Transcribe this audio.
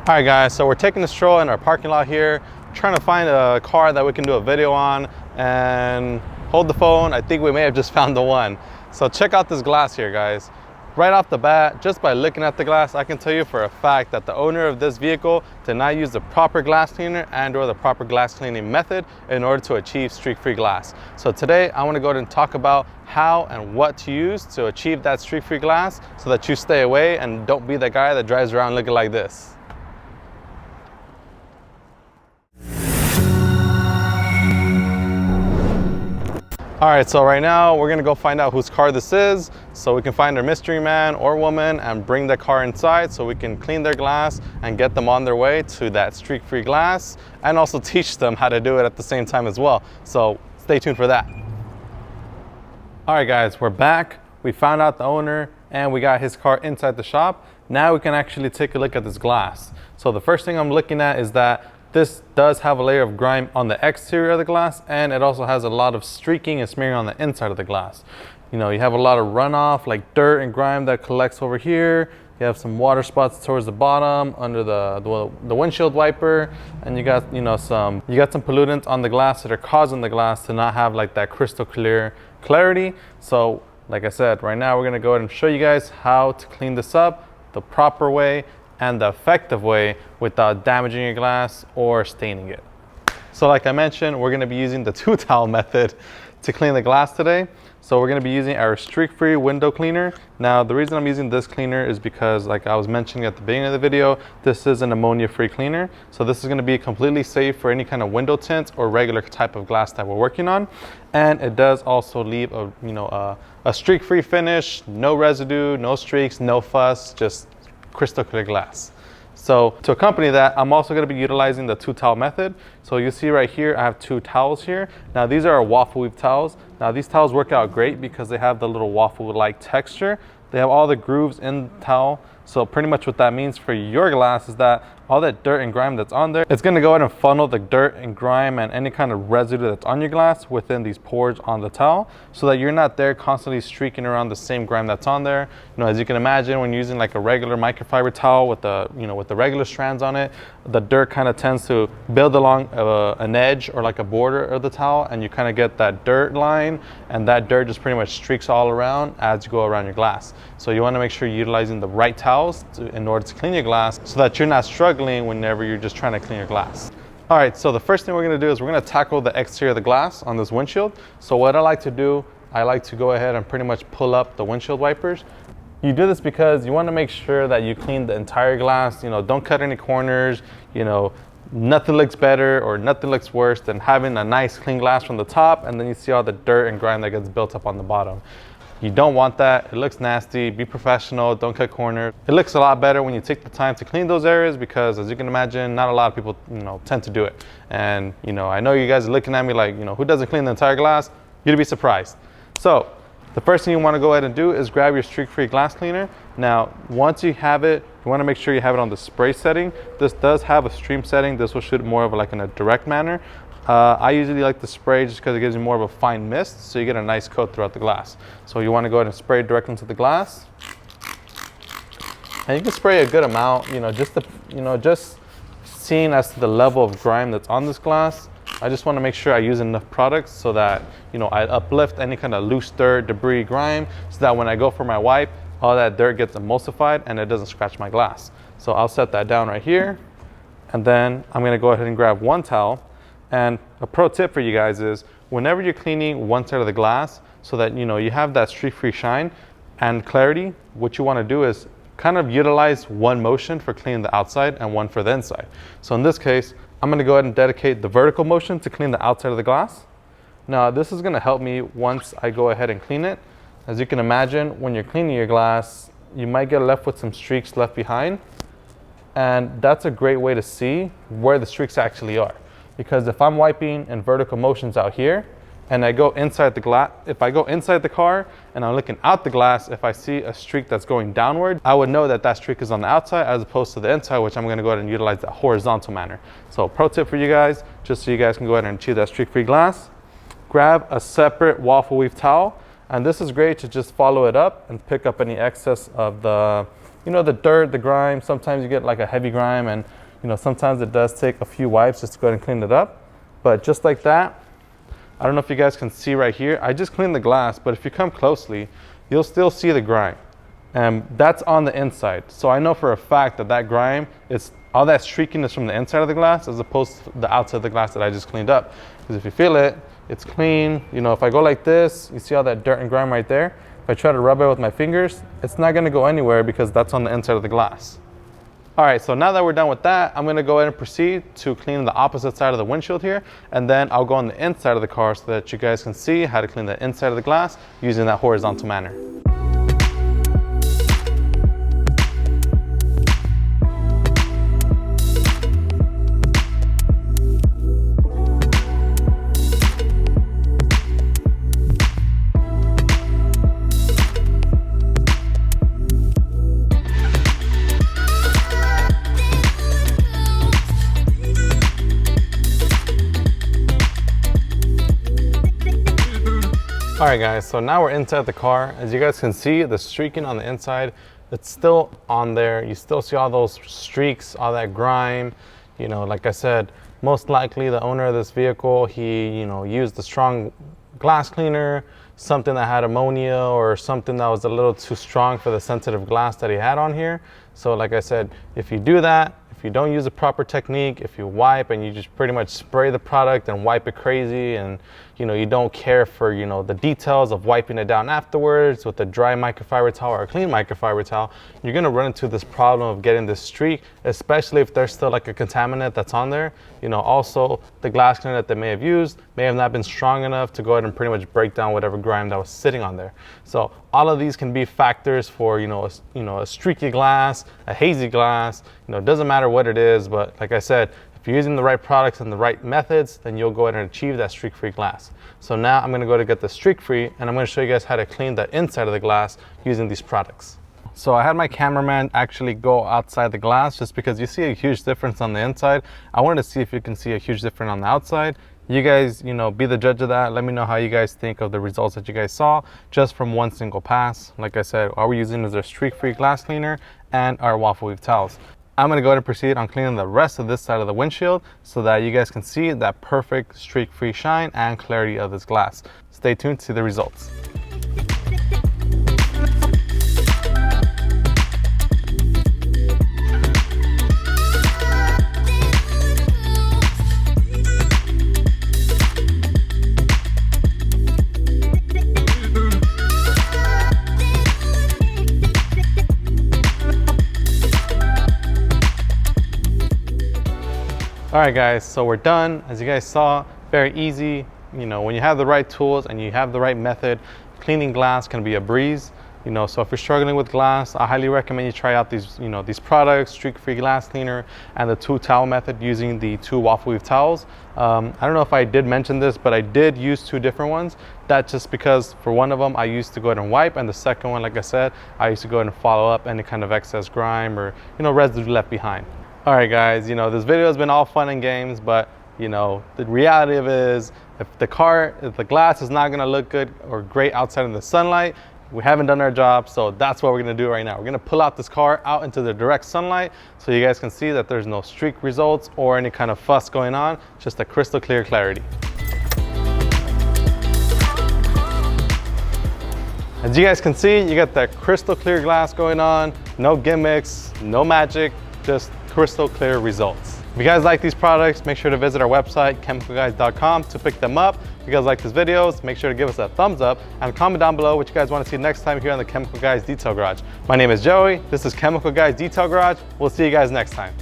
All right guys, so we're taking a stroll in our parking lot here, trying to find a car that we can do a video on, and hold the phone. I think we may have just found the one. So check out this glass here, guys. Right off the bat, just by looking at the glass, I can tell you for a fact that the owner of this vehicle did not use the proper glass cleaner and or the proper glass cleaning method in order to achieve streak-free glass. So today I want to go ahead and talk about how and what to use to achieve that streak-free glass so that you stay away and don't be the guy that drives around looking like this. All right, so right now we're gonna go find out whose car this is so we can find our mystery man or woman and bring the car inside so we can clean their glass and get them on their way to that streak-free glass, and also teach them how to do it at the same time as well. So stay tuned for that. All right guys, we're back. We found out the owner and we got his car inside the shop. Now we can actually take a look at this glass. So the first thing I'm looking at is that this does have a layer of grime on the exterior of the glass, and it also has a lot of streaking and smearing on the inside of the glass. You know, you have a lot of runoff, like dirt and grime that collects over here. You have some water spots towards the bottom under the windshield wiper, and you got some pollutants on the glass that are causing the glass to not have like that crystal clear clarity. So like I said, right now we're gonna go ahead and show you guys how to clean this up the proper way and the effective way without damaging your glass or staining it. So like I mentioned, we're gonna be using the 2-towel method to clean the glass today. So we're gonna be using our streak-free window cleaner. Now, the reason I'm using this cleaner is because, like I was mentioning at the beginning of the video, this is an ammonia-free cleaner. So this is gonna be completely safe for any kind of window tint or regular type of glass that we're working on. And it does also leave a streak-free finish, no residue, no streaks, no fuss, just crystal clear glass. So to accompany that, I'm also going to be utilizing the 2-towel method. So you see right here, I have 2 towels here. Now these are waffle weave towels. Now these towels work out great because they have the little waffle-like texture. They have all the grooves in the towel. So pretty much what that means for your glass is that all that dirt and grime that's on there, it's going to go ahead and funnel the dirt and grime and any kind of residue that's on your glass within these pores on the towel, so that you're not there constantly streaking around the same grime that's on there. You know, as you can imagine, when you're using like a regular microfiber towel with the regular strands on it, the dirt kind of tends to build along an edge or like a border of the towel, and you kind of get that dirt line, and that dirt just pretty much streaks all around as you go around your glass. So you want to make sure you're utilizing the right towels in order to clean your glass so that you're not struggling whenever you're just trying to clean your glass. All right, so the first thing we're going to do is we're going to tackle the exterior of the glass on this windshield. So what I like to do, I like to go ahead and pretty much pull up the windshield wipers. You do this because you want to make sure that you clean the entire glass. You know, don't cut any corners. You know, nothing looks better or nothing looks worse than having a nice clean glass from the top and then you see all the dirt and grime that gets built up on the bottom. You don't want that. It looks nasty. Be professional. Don't cut corners. It looks a lot better when you take the time to clean those areas because, as you can imagine, not a lot of people, tend to do it. And, I know you guys are looking at me like, who doesn't clean the entire glass? You'd be surprised. So the first thing you want to go ahead and do is grab your streak-free glass cleaner. Now, once you have it, you want to make sure you have it on the spray setting. This does have a stream setting. This will shoot more of like in a direct manner. I usually like to spray just because it gives you more of a fine mist, so you get a nice coat throughout the glass. So you want to go ahead and spray directly into the glass, and you can spray a good amount. Just seeing as to the level of grime that's on this glass. I just want to make sure I use enough products so that I uplift any kind of loose dirt, debris, grime, so that when I go for my wipe, all that dirt gets emulsified and it doesn't scratch my glass. So I'll set that down right here, and then I'm going to go ahead and grab 1 towel. And a pro tip for you guys is whenever you're cleaning one side of the glass so that you have that streak-free shine and clarity, what you want to do is kind of utilize one motion for cleaning the outside and one for the inside. So in this case, I'm going to go ahead and dedicate the vertical motion to clean the outside of the glass. Now this is going to help me once I go ahead and clean it. As you can imagine, when you're cleaning your glass, you might get left with some streaks left behind. And that's a great way to see where the streaks actually are. Because if I'm wiping in vertical motions out here and I go inside the glass, if I go inside the car and I'm looking out the glass, if I see a streak that's going downward, I would know that that streak is on the outside as opposed to the inside, which I'm going to go ahead and utilize that horizontal manner. So pro tip for you guys, just so you guys can go ahead and achieve that streak-free glass, grab a separate waffle weave towel. And this is great to just follow it up and pick up any excess of the you know, the dirt, the grime, sometimes you get like a heavy grime, and you know, sometimes it does take a few wipes just to go ahead and clean it up. But just like that, I don't know if you guys can see right here, I just cleaned the glass, but if you come closely, you'll still see the grime. And that's on the inside. So I know for a fact that that grime, all that streaking is from the inside of the glass as opposed to the outside of the glass that I just cleaned up. Because if you feel it, it's clean. You know, if I go like this, you see all that dirt and grime right there? If I try to rub it with my fingers, it's not gonna go anywhere because that's on the inside of the glass. All right, so now that we're done with that, I'm gonna go ahead and proceed to clean the opposite side of the windshield here, and then I'll go on the inside of the car so that you guys can see how to clean the inside of the glass using that horizontal manner. All right guys, so now we're inside the car. As you guys can see, the streaking on the inside, it's still on there. You still see all those streaks, all that grime. You know, like I said, most likely the owner of this vehicle, he, you know, used a strong glass cleaner, something that had ammonia or something that was a little too strong for the sensitive glass that he had on here. So like I said, if you do that, if you don't use a proper technique, if you wipe and you just pretty much spray the product and wipe it crazy, and you know, you don't care for, you know, the details of wiping it down afterwards with a dry microfiber towel or a clean microfiber towel, you're gonna run into this problem of getting this streak, especially if there's still like a contaminant that's on there. You know, also the glass cleaner that they may have used may have not been strong enough to go ahead and pretty much break down whatever grime that was sitting on there. So all of these can be factors for, a streaky glass, a hazy glass. You know, it doesn't matter what it is, but like I said, if you're using the right products and the right methods, then you'll go ahead and achieve that streak-free glass. So now I'm gonna go to get the streak-free, and I'm gonna show you guys how to clean the inside of the glass using these products. So I had my cameraman actually go outside the glass just because you see a huge difference on the inside. I wanted to see if you can see a huge difference on the outside. You guys, you know, be the judge of that. Let me know how you guys think of the results that you guys saw just from one single pass. Like I said, all we're using is our streak-free glass cleaner and our Waffle Weave towels. I'm gonna go ahead and proceed on cleaning the rest of this side of the windshield so that you guys can see that perfect streak-free shine and clarity of this glass. Stay tuned to see the results. All right guys, so we're done. As you guys saw, very easy. You know, when you have the right tools and you have the right method, cleaning glass can be a breeze. You know, so if you're struggling with glass, I highly recommend you try out these, these products, streak-free glass cleaner and the 2-towel method using the 2 Waffle Weave towels. I don't know if I did mention this, but I did use 2 different ones. That's just because for one of them, I used to go ahead and wipe, and the second one, like I said, I used to go ahead and follow up any kind of excess grime or, residue left behind. All right guys, this video has been all fun and games, but the reality of it is if the glass is not gonna look good or great outside in the sunlight, we haven't done our job. So that's what we're gonna do right now. We're gonna pull out this car out into the direct sunlight so you guys can see that there's no streak results or any kind of fuss going on, just a crystal clear clarity. As you guys can see, you got that crystal clear glass going on, no gimmicks, no magic, just crystal clear results. If you guys like these products, make sure to visit our website, chemicalguys.com, to pick them up. If you guys like these videos, make sure to give us a thumbs up and comment down below what you guys want to see next time here on the Chemical Guys Detail Garage. My name is Joey. This is Chemical Guys Detail Garage. We'll see you guys next time.